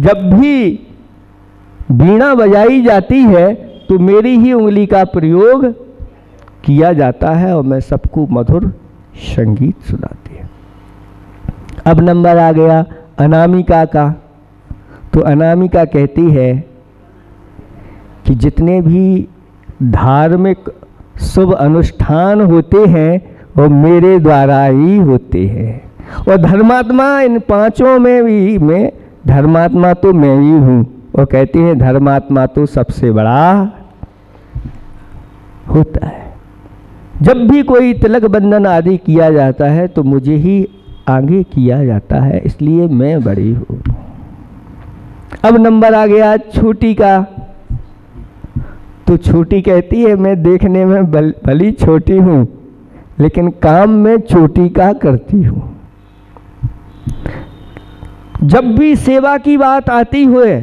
जब भी वीणा बजाई जाती है तो मेरी ही उंगली का प्रयोग किया जाता है और मैं सबको मधुर संगीत सुनाती है। अब नंबर आ गया अनामिका का। तो अनामिका कहती है कि जितने भी धार्मिक शुभ अनुष्ठान होते हैं वो मेरे द्वारा ही होते हैं, और धर्मात्मा इन पांचों में भी मैं धर्मात्मा तो मैं ही हूँ। और कहते हैं धर्मात्मा तो सबसे बड़ा होता है। जब भी कोई तिलक बंधन आदि किया जाता है तो मुझे ही आगे किया जाता है, इसलिए मैं बड़ी हूँ। अब नंबर आ गया छोटी का। तो छोटी कहती है मैं देखने में भली छोटी हूँ लेकिन काम में छोटी का करती हूँ। जब भी सेवा की बात आती हुए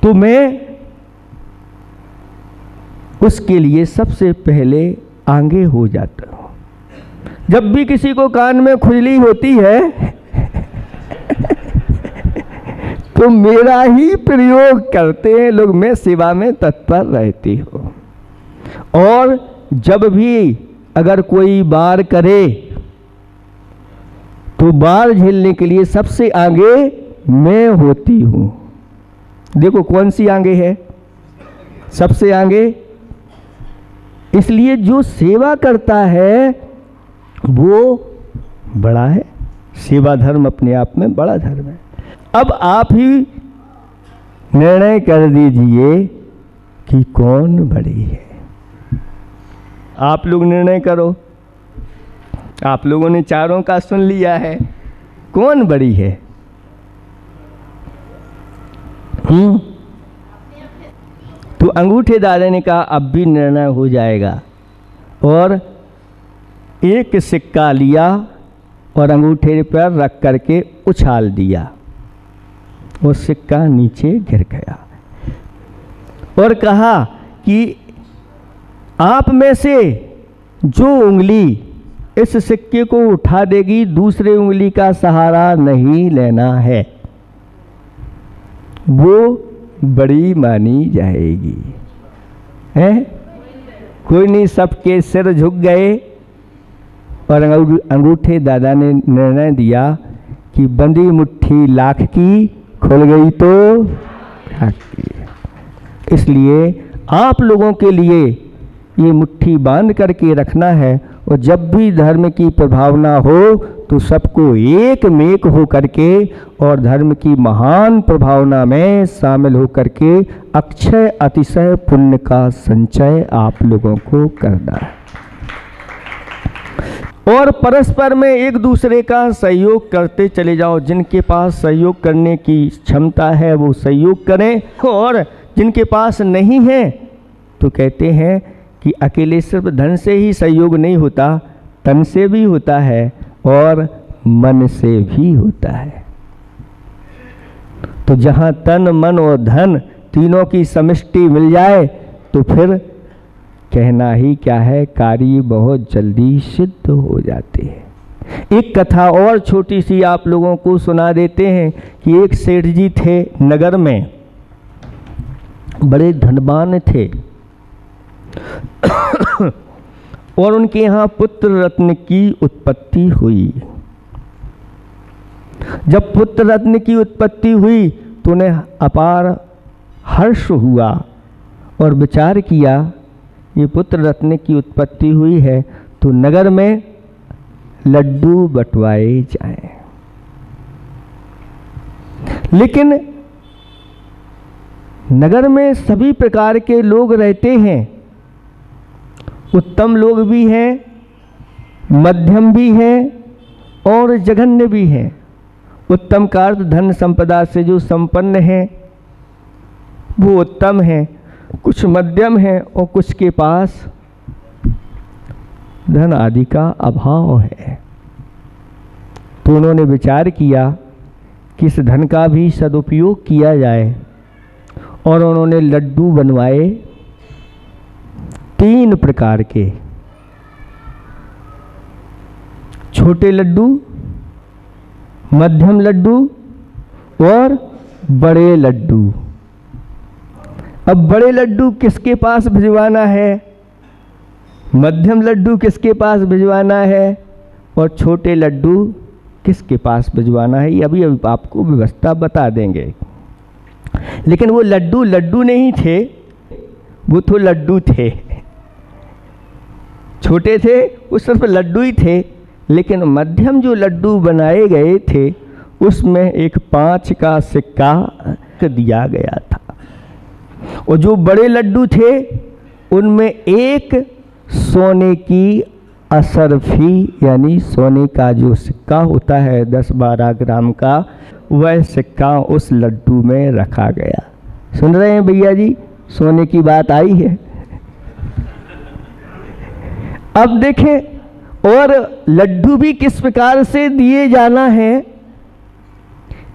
तो मैं उसके लिए सबसे पहले आगे हो जाता हूँ। जब भी किसी को कान में खुजली होती है तो मेरा ही प्रयोग करते हैं लोग, मैं सेवा में तत्पर रहती हूँ। और जब भी अगर कोई बार करे तो बार झेलने के लिए सबसे आगे मैं होती हूँ। देखो कौन सी आगे है, सबसे आगे। इसलिए जो सेवा करता है वो बड़ा है। सेवा धर्म अपने आप में बड़ा धर्म है। अब आप ही निर्णय कर दीजिए कि कौन बड़ी है। आप लोग निर्णय करो। आप लोगों ने चारों का सुन लिया है, कौन बड़ी है? तो अंगूठे दादा ने कहा अब भी निर्णय हो जाएगा, और एक सिक्का लिया और अंगूठे पर रख करके उछाल दिया। वो सिक्का नीचे गिर गया और कहा कि आप में से जो उंगली इस सिक्के को उठा देगी दूसरे उंगली का सहारा नहीं लेना है, वो बड़ी मानी जाएगी। है कोई नहीं, सबके सिर झुक गए और अंगूठे दादा ने निर्णय दिया कि बंदी मुट्ठी लाख की, खुल गई तो लाख की। इसलिए आप लोगों के लिए ये मुट्ठी बांध करके रखना है, और जब भी धर्म की प्रभावना हो तो सबको एक मेक हो करके और धर्म की महान प्रभावना में शामिल हो करके अक्षय अतिशय पुण्य का संचय आप लोगों को करना है। और परस्पर में एक दूसरे का सहयोग करते चले जाओ। जिनके पास सहयोग करने की क्षमता है वो सहयोग करें, और जिनके पास नहीं है तो कहते हैं कि अकेले सिर्फ धन से ही सहयोग नहीं होता, तन से भी होता है और मन से भी होता है। तो जहाँ तन मन और धन तीनों की समष्टि मिल जाए तो फिर कहना ही क्या है, कार्य बहुत जल्दी सिद्ध हो जाते हैं। एक कथा और छोटी सी आप लोगों को सुना देते हैं कि एक सेठ जी थे नगर में, बड़े धनवान थे और उनके यहाँ पुत्र रत्न की उत्पत्ति हुई। जब पुत्र रत्न की उत्पत्ति हुई तो उन्हें अपार हर्ष हुआ और विचार किया ये पुत्र रत्न की उत्पत्ति हुई है तो नगर में लड्डू बंटवाए जाएं। लेकिन नगर में सभी प्रकार के लोग रहते हैं, उत्तम लोग भी हैं, मध्यम भी हैं और जघन्य भी हैं। उत्तम का अर्थ धन संपदा से जो संपन्न है वो उत्तम है, कुछ मध्यम है और कुछ के पास धन आदि का अभाव है। तो उन्होंने विचार किया कि इस धन का भी सदुपयोग किया जाए और उन्होंने लड्डू बनवाए 3 प्रकार के। छोटे लड्डू, मध्यम लड्डू और बड़े लड्डू। अब बड़े लड्डू किसके पास भिजवाना है, मध्यम लड्डू किसके पास भिजवाना है और छोटे लड्डू किसके पास भिजवाना है, ये अभी आपको व्यवस्था बता देंगे। लेकिन वो लड्डू लड्डू नहीं थे, वो तो लड्डू थे, छोटे थे, वो सिर्फ लड्डू ही थे। लेकिन मध्यम जो लड्डू बनाए गए थे उसमें एक 5 का सिक्का दिया गया था, और जो बड़े लड्डू थे उनमें एक सोने की असरफी यानी सोने का जो सिक्का होता है 10-12 ग्राम का, वह सिक्का उस लड्डू में रखा गया। सुन रहे हैं भैया जी, सोने की बात आई है। अब देखें, और लड्डू भी किस प्रकार से दिए जाना है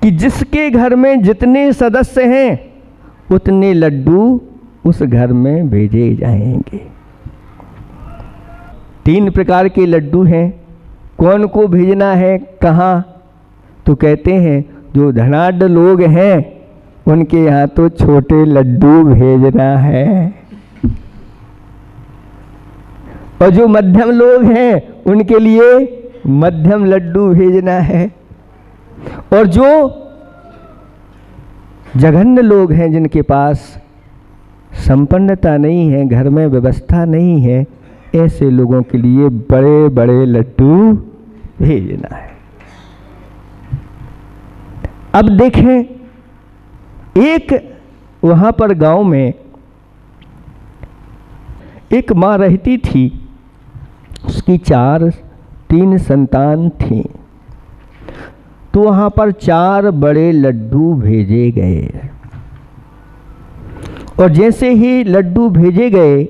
कि जिसके घर में जितने सदस्य हैं उतने लड्डू उस घर में भेजे जाएंगे। 3 प्रकार के लड्डू हैं। कौन को भेजना है, कहाँ? तो कहते हैं जो धनाढ्य लोग हैं उनके यहाँ तो छोटे लड्डू भेजना है, और जो मध्यम लोग हैं उनके लिए मध्यम लड्डू भेजना है, और जो जघन्य लोग हैं जिनके पास संपन्नता नहीं है, घर में व्यवस्था नहीं है, ऐसे लोगों के लिए बड़े बड़े लड्डू भेजना है। अब देखें, एक वहाँ पर गांव में एक माँ रहती थी, उसकी 3 संतान थी। तो वहाँ पर 4 बड़े लड्डू भेजे गए, और जैसे ही लड्डू भेजे गए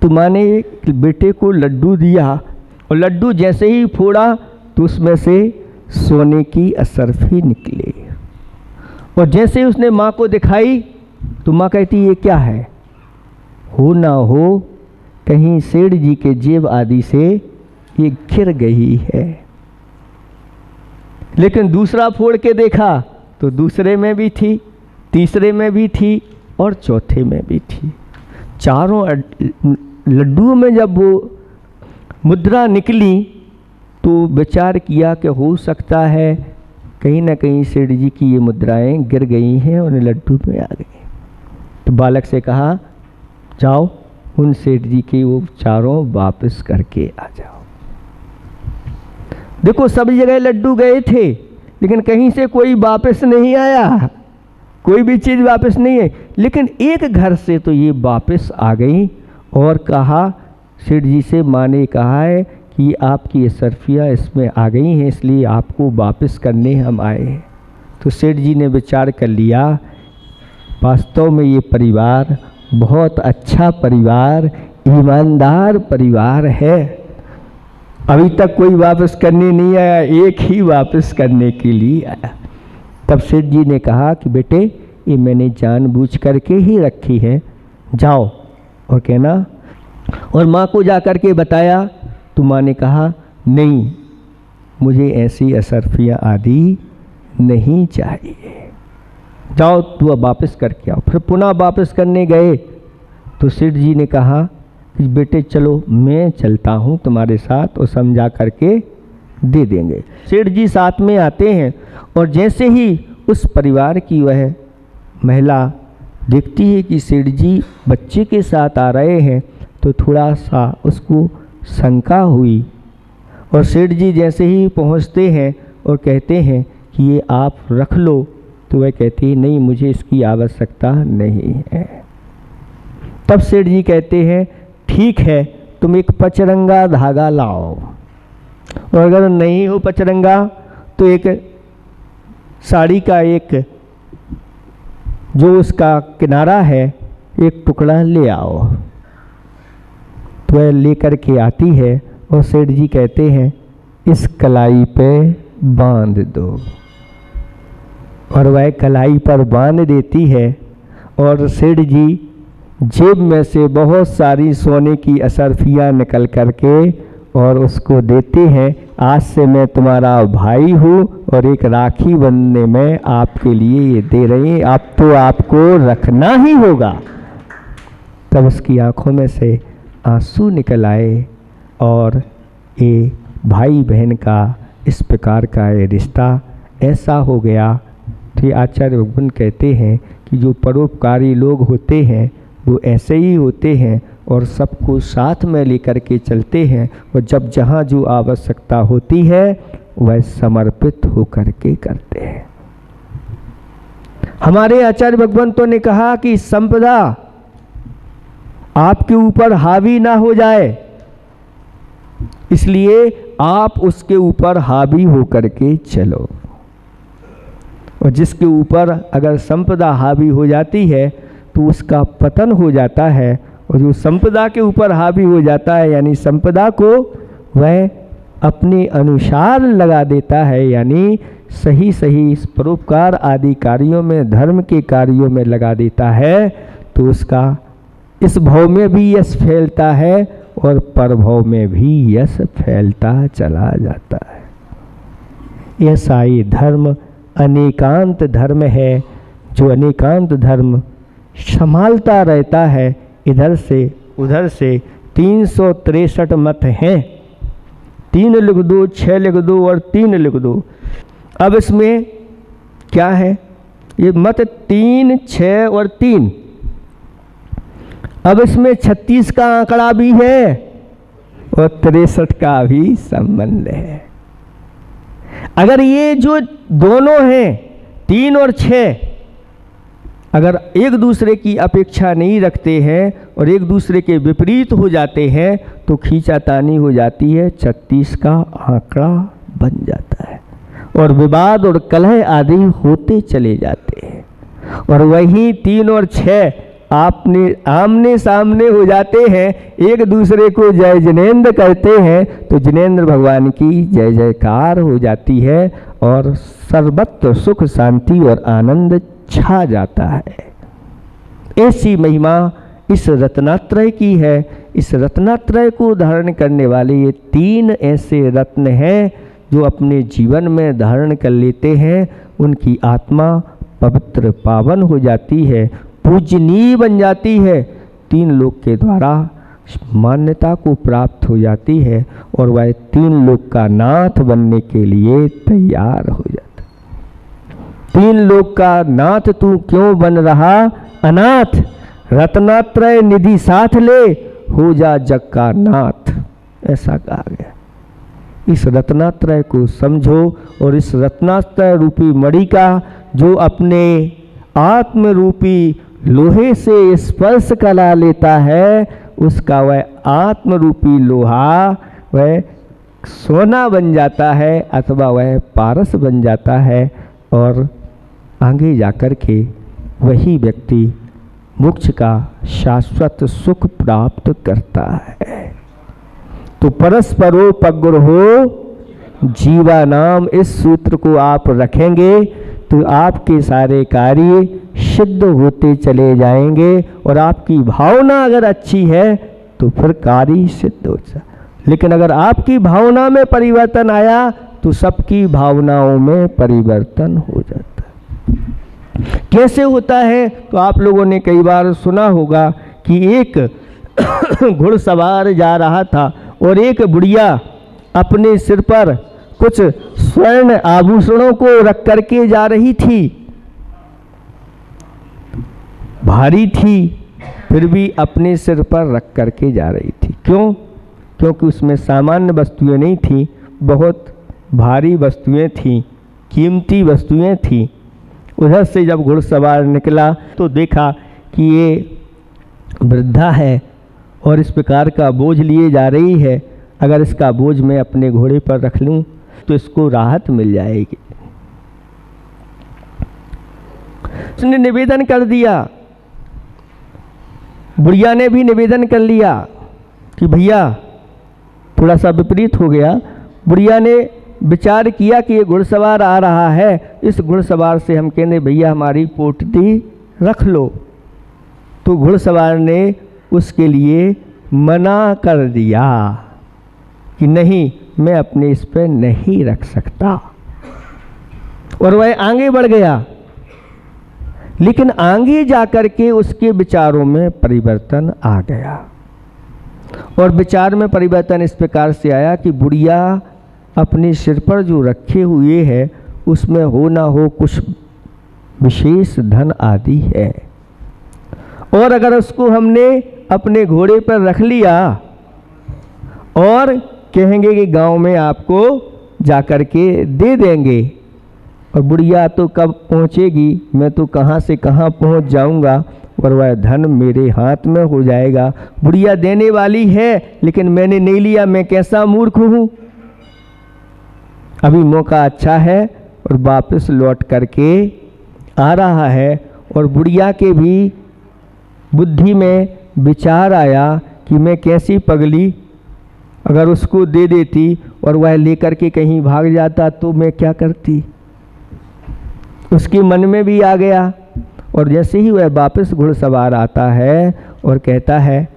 तो माँ ने बेटे को लड्डू दिया, और लड्डू जैसे ही फोड़ा तो उसमें से सोने की असरफी निकली, और जैसे ही उसने माँ को दिखाई तो माँ कहती ये क्या है, हो ना हो कहीं सेठ जी के जेब आदि से ये गिर गई है। लेकिन दूसरा फोड़ के देखा तो दूसरे में भी थी, तीसरे में भी थी और चौथे में भी थी। चारों लड्डुओं में जब वो मुद्रा निकली तो विचार किया कि हो सकता है कहीं ना कहीं सेठ जी की ये मुद्राएं गिर गई हैं और लड्डू में आ गई। तो बालक से कहा जाओ उन सेठ जी के वो चारों वापस करके आ जाओ। देखो सब जगह लड्डू गए थे लेकिन कहीं से कोई वापस नहीं आया, कोई भी चीज़ वापस नहीं है। लेकिन एक घर से तो ये वापस आ गई और कहा, सेठ जी से माँ ने कहा है कि आपकी ये सरफियाँ इसमें आ गई हैं इसलिए आपको वापस करने हम आए हैं। तो सेठ जी ने विचार कर लिया वास्तव में ये परिवार बहुत अच्छा परिवार, ईमानदार परिवार है, अभी तक कोई वापस करने नहीं आया, एक ही वापस करने के लिए आया। तब सेठ जी ने कहा कि बेटे ये मैंने जानबूझ करके ही रखी है, जाओ और कहना। और माँ को जा कर के बताया तो माँ ने कहा नहीं मुझे ऐसी असरफियाँ आदि नहीं चाहिए, जाओ तू अब वापस करके आओ। फिर पुनः वापस करने गए तो सेठ जी ने कहा कि बेटे चलो मैं चलता हूँ तुम्हारे साथ और समझा करके दे देंगे। सेठ जी साथ में आते हैं और जैसे ही उस परिवार की वह महिला देखती है कि सेठ जी बच्चे के साथ आ रहे हैं तो थोड़ा सा उसको शंका हुई। और सेठ जी जैसे ही पहुँचते हैं और कहते हैं कि ये आप रख लो तो वह कहती है नहीं मुझे इसकी आवश्यकता नहीं है। तब सेठ जी कहते हैं ठीक है तुम एक पचरंगा धागा लाओ, और अगर नहीं हो पचरंगा तो एक साड़ी का एक जो उसका किनारा है एक टुकड़ा ले आओ। तो वह लेकर के आती है और सेठ जी कहते हैं इस कलाई पे बांध दो, और वह कलाई पर बांध देती है। और सेठ जी जेब में से बहुत सारी सोने की असरफियाँ निकल करके और उसको देते हैं, आज से मैं तुम्हारा भाई हूँ और एक राखी बंधने में आपके लिए ये दे रही हैं, अब तो आपको रखना ही होगा। तब उसकी आंखों में से आंसू निकल आए और ये भाई बहन का इस प्रकार का ये रिश्ता ऐसा हो गया। तो आचार्य भगवान कहते हैं कि जो परोपकारी लोग होते हैं वो ऐसे ही होते हैं और सबको साथ में लेकर के चलते हैं, और जब जहाँ जो आवश्यकता होती है वह समर्पित होकर के करते हैं। हमारे आचार्य भगवंतों ने कहा कि संपदा आपके ऊपर हावी ना हो जाए, इसलिए आप उसके ऊपर हावी होकर के चलो। और जिसके ऊपर अगर संपदा हावी हो जाती है तो उसका पतन हो जाता है, और जो संपदा के ऊपर हावी हो जाता है यानी संपदा को वह अपने अनुसार लगा देता है, यानी सही सही परोपकार आदि कार्यों में, धर्म के कार्यों में लगा देता है, तो उसका इस भव में भी यश फैलता है और परभव में भी यश फैलता चला जाता है। ऐसा ही धर्म अनेकांत धर्म है, जो अनेकांत धर्म संभालता रहता है, इधर से उधर से। 363 मत हैं, 3 लिख दो, 6 लिख दो और 3 लिख दो। अब इसमें क्या है, ये मत 3, 6 और 3। अब इसमें 36 का आंकड़ा भी है और 63 का भी संबंध है। अगर ये जो दोनों हैं 3 और 6 अगर एक दूसरे की अपेक्षा नहीं रखते हैं और एक दूसरे के विपरीत हो जाते हैं तो खींचातानी हो जाती है, 36 का आंकड़ा बन जाता है और विवाद और कलह आदि होते चले जाते हैं। और वहीं 3 और 6 आमने सामने हो जाते हैं, एक दूसरे को जय जिनेंद्र करते हैं, तो जिनेंद्र भगवान की जय जयकार हो जाती है और सर्वत्र सुख शांति और आनंद छा जाता है। ऐसी महिमा इस रत्नात्रय की है। इस रत्नात्रय को धारण करने वाले ये 3 ऐसे रत्न हैं जो अपने जीवन में धारण कर लेते हैं, उनकी आत्मा पवित्र पावन हो जाती है, पूजनीय बन जाती है, 3 लोक के द्वारा मान्यता को प्राप्त हो जाती है और वह 3 लोक का नाथ बनने के लिए तैयार हो जाता है। 3 लोक का नाथ तू क्यों बन रहा अनाथ, रत्नात्रय निधि साथ ले, हो जा जग का नाथ, ऐसा कहा गया। इस रत्नात्रय को समझो और इस रत्नात्रय रूपी मणि का जो अपने आत्म रूपी लोहे से स्पर्श करा लेता है, उसका वह आत्म रूपी लोहा वह सोना बन जाता है अथवा वह पारस बन जाता है और आगे जाकर के वही व्यक्ति मोक्ष का शाश्वत सुख प्राप्त करता है। तो परस्परोपग्र हो जीवा नाम, इस सूत्र को आप रखेंगे तो आपके सारे कार्य सिद्ध होते चले जाएंगे और आपकी भावना अगर अच्छी है तो फिर कार्य सिद्ध हो जाए। लेकिन अगर आपकी भावना में परिवर्तन आया तो सबकी भावनाओं में परिवर्तन हो जाता है। कैसे होता है, तो आप लोगों ने कई बार सुना होगा कि एक घुड़सवार जा रहा था और एक बुढ़िया अपने सिर पर कुछ स्वर्ण आभूषणों को रख करके जा रही थी। भारी थी फिर भी अपने सिर पर रख करके जा रही थी। क्यों? क्योंकि उसमें सामान्य वस्तुएं नहीं थी, बहुत भारी वस्तुएं थी, कीमती वस्तुएं थी। उधर से जब घुड़सवार निकला तो देखा कि ये वृद्धा है और इस प्रकार का बोझ लिए जा रही है, अगर इसका बोझ मैं अपने घोड़े पर रख लूं तो इसको राहत मिल जाएगी। उसने निवेदन कर दिया, बुढ़िया ने भी निवेदन कर लिया कि भैया, थोड़ा सा विपरीत हो गया। बुढ़िया ने विचार किया कि ये घुड़सवार आ रहा है, इस घुड़सवार से हम कहने भैया हमारी पोटली रख लो, तो घुड़सवार ने उसके लिए मना कर दिया कि नहीं, मैं अपने इस पे नहीं रख सकता, और वह आगे बढ़ गया। लेकिन आगे जाकर के उसके विचारों में परिवर्तन आ गया, और विचार में परिवर्तन इस प्रकार से आया कि बुढ़िया अपने सिर पर जो रखे हुए है उसमें हो ना हो कुछ विशेष धन आदि है, और अगर उसको हमने अपने घोड़े पर रख लिया और कहेंगे कि गांव में आपको जाकर के दे देंगे, और बुढ़िया तो कब पहुंचेगी, मैं तो कहाँ से कहाँ पहुंच जाऊंगा, और वह धन मेरे हाथ में हो जाएगा। बुढ़िया देने वाली है लेकिन मैंने नहीं लिया, मैं कैसा मूर्ख हूँ। अभी मौका अच्छा है और वापस लौट करके आ रहा है, और बुढ़िया के भी बुद्धि में विचार आया कि मैं कैसी पगली, अगर उसको दे देती और वह लेकर के कहीं भाग जाता तो मैं क्या करती। उसके मन में भी आ गया, और जैसे ही वह वापस घुड़सवार आता है और कहता है,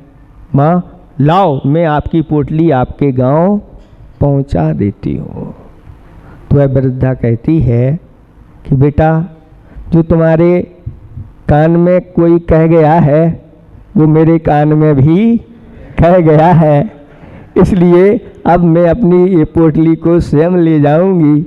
माँ लाओ, मैं आपकी पोटली आपके गांव पहुंचा देती हूँ। तो वह वृद्धा कहती है कि बेटा, जो तुम्हारे कान में कोई कह गया है वो मेरे कान में भी कह गया है, इसलिए अब मैं अपनी ये पोटली को स्वयं ले जाऊंगी।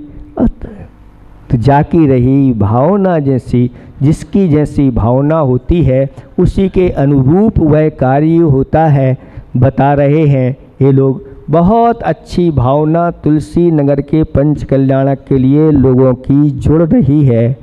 तो जाकी रही भावना जैसी, जिसकी जैसी भावना होती है उसी के अनुरूप वह कार्य होता है। बता रहे हैं ये लोग, बहुत अच्छी भावना तुलसी नगर के पंच कल्याणक के लिए लोगों की जुड़ रही है।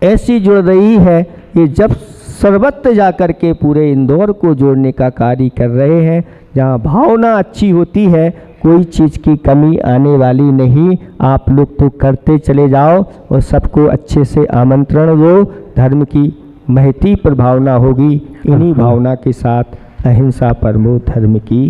ऐसी जुड़ रही है कि जब सर्वत्र जाकर के पूरे इंदौर को जोड़ने का कार्य कर रहे हैं। जहाँ भावना अच्छी होती है कोई चीज़ की कमी आने वाली नहीं। आप लोग तो करते चले जाओ और सबको अच्छे से आमंत्रण दो। धर्म की महती पर भावना होगी। इन्हीं भावना के साथ अहिंसा परमो धर्म की